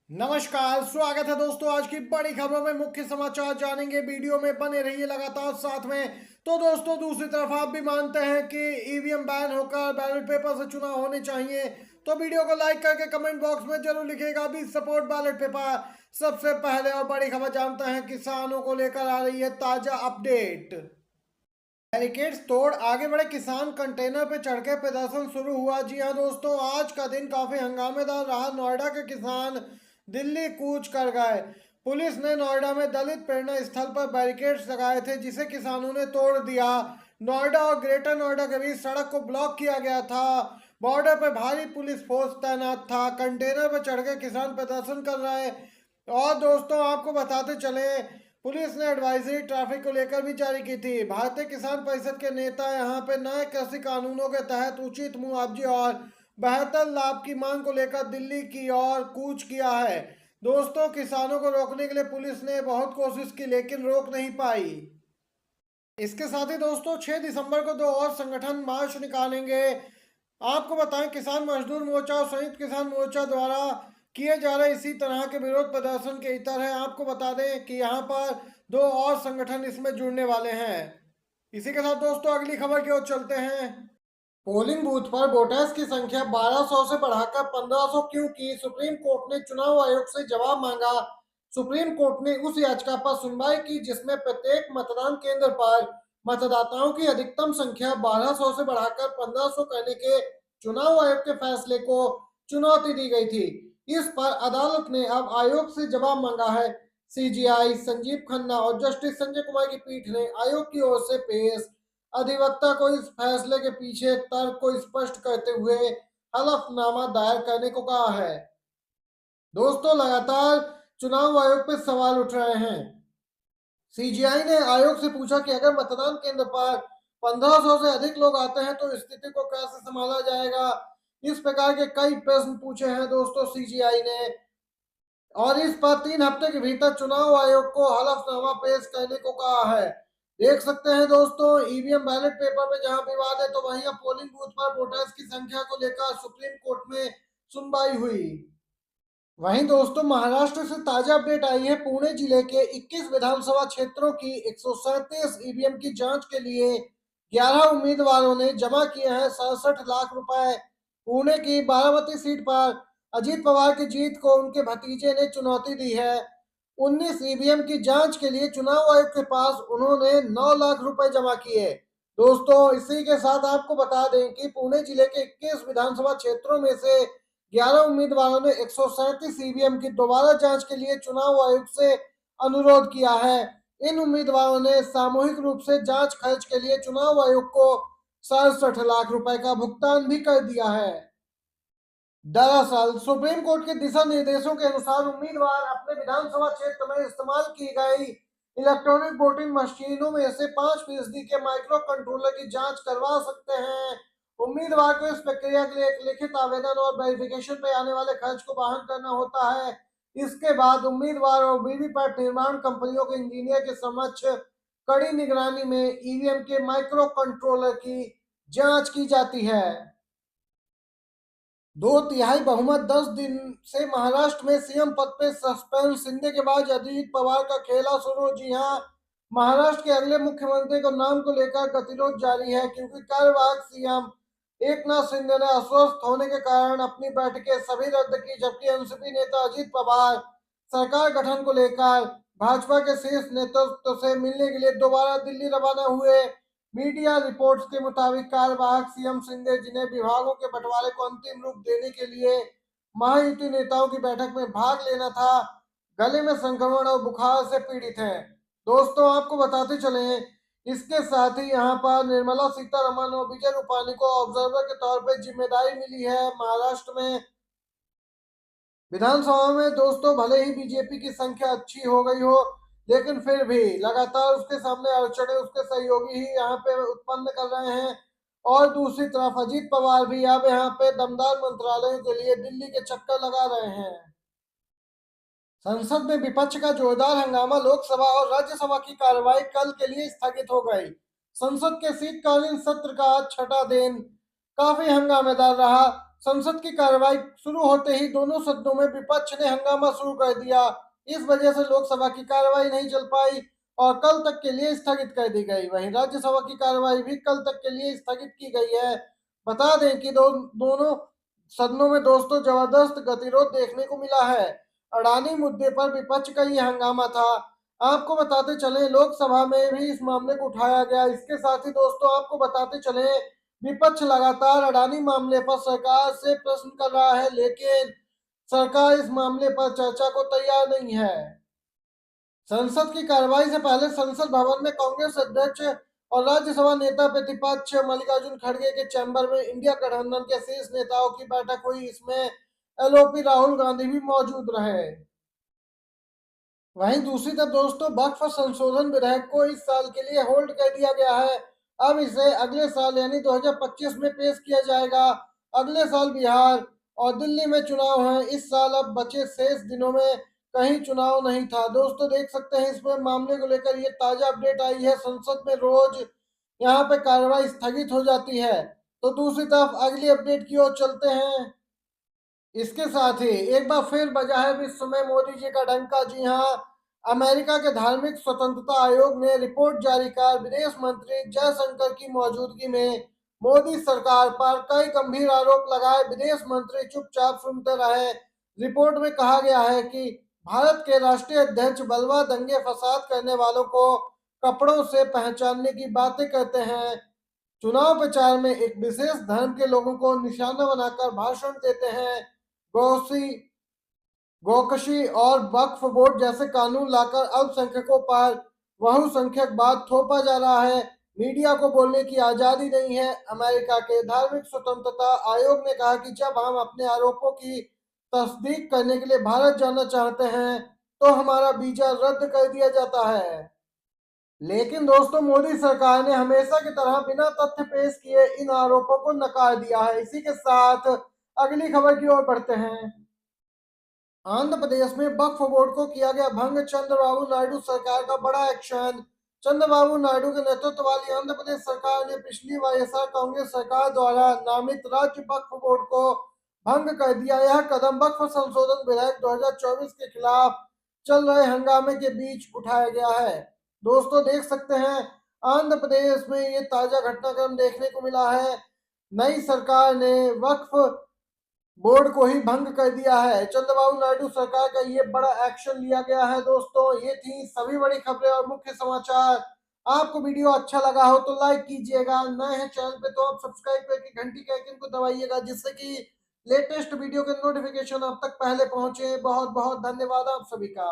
नमस्कार, स्वागत है दोस्तों। आज की बड़ी खबरों में मुख्य समाचार जानेंगे। वीडियो में बने रहिए लगातार साथ में। तो दोस्तों, दूसरी तरफ आप भी मानते हैं कि ईवीएम बैन होकर बैलेट पेपर से चुनाव होने चाहिए, तो वीडियो को लाइक करके कमेंट बॉक्स में जरूर लिखिएगा भी सपोर्ट बैलेट पेपर। सबसे पहले और बड़ी खबर जानते हैं किसानों को लेकर आ रही है ताजा अपडेट। बैरिकेड्स तोड़ आगे बढ़े किसान, कंटेनर पे चढ़ के प्रदर्शन शुरू हुआ। जी हां दोस्तों, आज का दिन काफी हंगामेदार रहा। नोएडा के किसान दिल्ली कूच कर गए। पुलिस ने नोएडा में दलित प्रेरणा स्थल पर बैरिकेड्स लगाए थे, जिसे किसानों ने तोड़ दिया। नोएडा और ग्रेटर नोएडा के बीच सड़क को ब्लॉक किया गया था। बॉर्डर पर भारी पुलिस फोर्स तैनात था। कंटेनर पर चढ़ के किसान प्रदर्शन कर रहे। और दोस्तों, आपको बताते चले, पुलिस ने एडवाइजरी ट्रैफिक को लेकर भी जारी की थी। भारतीय किसान परिषद के नेता यहां पे नए कृषि कानूनों के तहत उचित मुआवजे और बेहतर लाभ की मांग को लेकर दिल्ली की ओर कूच किया है। दोस्तों, किसानों को रोकने के लिए पुलिस ने बहुत कोशिश की, लेकिन रोक नहीं पाई। इसके साथ ही दोस्तों, 6 दिसंबर को दो और संगठन मार्च निकालेंगे। आपको बताएं, किसान मजदूर मोर्चा और संयुक्त किसान मोर्चा द्वारा किए जा रहे इसी तरह के विरोध प्रदर्शन के इतर है। आपको बता दें कि यहाँ पर दो और संगठन इसमें जुड़ने वाले हैं। इसी के साथ दोस्तों, अगली खबर की ओर चलते हैं। पोलिंग बूथ पर वोटर्स की संख्या 1200 से बढ़ाकर 1500 क्यों की? सुप्रीम कोर्ट ने चुनाव आयोग से जवाब मांगा। सुप्रीम कोर्ट ने उस याचिका पर सुनवाई की जिसमें प्रत्येक मतदान केंद्र पर मतदाताओं की अधिकतम संख्या 1200 से बढ़ाकर 1500 करने के चुनाव आयोग के फैसले को चुनौती दी गई थी। इस पर अदालत ने अब आयोग से जवाब मांगा है। सीजीआई संजीव खन्ना और जस्टिस संजय कुमार की पीठ ने आयोग की ओर से पेश अधिवक्ता को इस फैसले के पीछे तर्क को स्पष्ट करते हुए हलफनामा दायर करने को कहा है। दोस्तों, लगातार चुनाव आयोग पे सवाल उठ रहे हैं। सीजीआई ने आयोग से पूछा कि अगर मतदान केंद्र पर 1500 से अधिक लोग आते हैं तो स्थिति को कैसे संभाला जाएगा। इस प्रकार के कई प्रश्न पूछे हैं दोस्तों सीजीआई ने, और इस पर 3 हफ्ते के भीतर चुनाव आयोग को हलफनामा पेश करने को कहा है। देख सकते हैं दोस्तों, ईवीएम बैलेट पेपर में जहां विवाद है, तो वहीं अब पोलिंग बूथ पर वोटर्स की संख्या को लेकर सुप्रीम कोर्ट में सुनवाई हुई। वहीं दोस्तों, महाराष्ट्र से ताजा अपडेट आई है। पुणे जिले के 21 विधानसभा क्षेत्रों की 137 ईवीएम की जांच के लिए 11 उम्मीदवारों ने जमा किए हैं 67 लाख रुपए। पुणे की बारामती सीट पर अजीत पवार की जीत को उनके भतीजे ने चुनौती दी है। 19 ईवीएम की जांच के लिए चुनाव आयोग के पास उन्होंने 9 लाख रुपए जमा किए। दोस्तों, इसी के साथ आपको बता दें कि पुणे जिले के 21 विधानसभा क्षेत्रों में से 11 उम्मीदवारों ने 137 ईवीएम की दोबारा जांच के लिए चुनाव आयोग से अनुरोध किया है। इन उम्मीदवारों ने सामूहिक रूप से जांच खर्च के लिए चुनाव आयोग को 67 लाख रुपए का भुगतान भी कर दिया है। दरअसल सुप्रीम कोर्ट के दिशा निर्देशों के अनुसार उम्मीदवार अपने विधानसभा क्षेत्र में इस्तेमाल की गई इलेक्ट्रॉनिक वोटिंग मशीनों में से 5% के माइक्रो कंट्रोलर की जांच करवा सकते हैं। उम्मीदवार को इस प्रक्रिया के लिए एक लिखित आवेदन और वेरिफिकेशन पे आने वाले खर्च को वहन करना होता है। इसके बाद उम्मीदवार और वीवीपैट निर्माण कंपनियों के इंजीनियर के समक्ष कड़ी निगरानी में ईवीएम के माइक्रो कंट्रोलर की जांच की जाती है। 2/3 बहुमत 10 दिन से महाराष्ट्र में सीएम पद पे सस्पेंस। शिंदे के बाद अजीत पवार का खेला शुरू। जी हां, महाराष्ट्र के अगले मुख्यमंत्री को नाम को लेकर गतिरोध जारी है, क्योंकि कार्यवाहक सीएम एकनाथ शिंदे ने अस्वस्थ होने के कारण अपनी बैठकें सभी रद्द की, जबकि एनसीपी नेता अजीत पवार सरकार गठन को लेकर भाजपा के शीर्ष नेतृत्व से मिलने के लिए दोबारा दिल्ली रवाना हुए। मीडिया रिपोर्ट्स के मुताबिक कार्यवाहक सीएम शिंदे, जिन्हें विभागों के बंटवारे को अंतिम रूप देने के लिए महायुति नेताओं की बैठक में भाग लेना था, गले में संक्रमण और बुखार से पीड़ित हैं। दोस्तों, आपको बताते चले, इसके साथ ही यहाँ पर निर्मला सीतारमण और विजय रूपाणी को ऑब्जर्वर के तौर पर जिम्मेदारी मिली है। महाराष्ट्र में विधानसभा में दोस्तों, भले ही बीजेपी की संख्या अच्छी हो गई हो, लेकिन फिर भी लगातार उसके सामने अड़चने उसके सहयोगी ही यहाँ पे उत्पन्न कर रहे हैं। और दूसरी तरफ अजीत पवार भी अब यहाँ पे दमदार मंत्रालयों के लिए दिल्ली के चक्कर लगा रहे हैं। संसद में विपक्ष का जोरदार हंगामा। लोकसभा और राज्यसभा की कार्यवाही कल के लिए स्थगित हो गई। संसद के शीतकालीन सत्र का आज छठा दिन काफी हंगामेदार रहा। संसद की कार्रवाई शुरू होते ही दोनों सदनों में विपक्ष ने हंगामा शुरू कर दिया। इस वजह से लोकसभा की कार्रवाई नहीं चल पाई और कल तक के लिए स्थगित कर दी गई। वहीं राज्यसभा की कार्रवाई भी कल तक के लिए स्थगित की गई है। बता दें कि दोनों सदनों में दोस्तों जबरदस्त गतिरोध देखने को मिला है। अडानी मुद्दे पर विपक्ष का ये हंगामा था। आपको बताते चले लोकसभा में भी इस मामले को उठाया गया। इसके साथ ही दोस्तों आपको बताते चले विपक्ष लगातार अडानी मामले पर सरकार से प्रश्न कर रहा है, लेकिन सरकार इस मामले पर चर्चा को तैयार नहीं है। संसद की कार्रवाई से पहले संसद भवन में कांग्रेस अध्यक्ष और राज्यसभा नेता प्रतिपक्ष मल्लिकार्जुन खड़गे के चैम्बर में इंडिया गठबंधन के शीर्ष नेताओं की बैठक हुई। इसमें एलओपी राहुल गांधी भी मौजूद रहे। वहीं दूसरी तरफ दोस्तों वक्फ संशोधन विधेयक को इस साल के लिए होल्ड कर दिया गया है। अब इसे अगले साल यानी 2025 में पेश किया जाएगा। अगले साल बिहार और दिल्ली में चुनाव है। इस साल अब बचे शेष दिनों में कहीं चुनाव नहीं था। दोस्तों देख सकते हैं इसमें मामले को लेकर ये ताजा अपडेट आई है। संसद में रोज यहाँ पे कार्रवाई स्थगित हो जाती है। तो दूसरी तरफ अगली अपडेट की ओर चलते हैं। इसके साथ ही एक बार फिर बजा है विश्व में मोदी जी का डंका। जी हाँ, अमेरिका के धार्मिक स्वतंत्रता आयोग ने रिपोर्ट जारी कर विदेश मंत्री जयशंकर की मौजूदगी में मोदी सरकार पर कई गंभीर आरोप लगाए। विदेश मंत्री चुपचाप सुनते रहे। रिपोर्ट में कहा गया है कि भारत के राष्ट्रीय अध्यक्ष बलवा दंगे फसाद करने वालों को कपड़ों से पहचानने की बातें करते हैं, चुनाव प्रचार में एक विशेष धर्म के लोगों को निशाना बनाकर भाषण देते हैं, गौसी गोकशी और वक्फ बोर्ड जैसे कानून लाकर अल्पसंख्यकों पर बहुसंख्यकवाद थोपा जा रहा है। मीडिया को बोलने की आजादी नहीं है। अमेरिका के धार्मिक स्वतंत्रता आयोग ने कहा कि जब हम अपने आरोपों की तस्दीक करने के लिए भारत जाना चाहते हैं तो हमारा वीजा रद्द कर दिया जाता है। लेकिन दोस्तों मोदी सरकार ने हमेशा की तरह बिना तथ्य पेश किए इन आरोपों को नकार दिया है। इसी के साथ अगली खबर की ओर बढ़ते हैं। आंध्र प्रदेश में वक्फ बोर्ड को किया गया भंग। चंद्रबाबू नायडू सरकार का बड़ा एक्शन। चंद्रबाबू नायडू के नेतृत्व वाली आंध्र प्रदेश सरकार ने पिछली वाईएसआर कांग्रेस सरकार द्वारा नामित राज्य वक्फ बोर्ड को भंग कर दिया। यह कदम वक्फ संशोधन विधेयक 2024 के खिलाफ चल रहे हंगामे के बीच उठाया गया है। दोस्तों देख सकते हैं आंध्र प्रदेश में ये ताजा घटनाक्रम देखने को मिला है। नई सरकार ने वक्फ बोर्ड को ही भंग कर दिया है। चंद्रबाबू नायडू सरकार का ये बड़ा एक्शन लिया गया है। दोस्तों ये थी सभी बड़ी खबरें और मुख्य समाचार। आपको वीडियो अच्छा लगा हो तो लाइक कीजिएगा, नए हैं चैनल पे तो आप सब्सक्राइब करके घंटी के आइकन को दबाइएगा, जिससे कि लेटेस्ट वीडियो के नोटिफिकेशन आप तक पहले पहुंचे। बहुत बहुत धन्यवाद आप सभी का।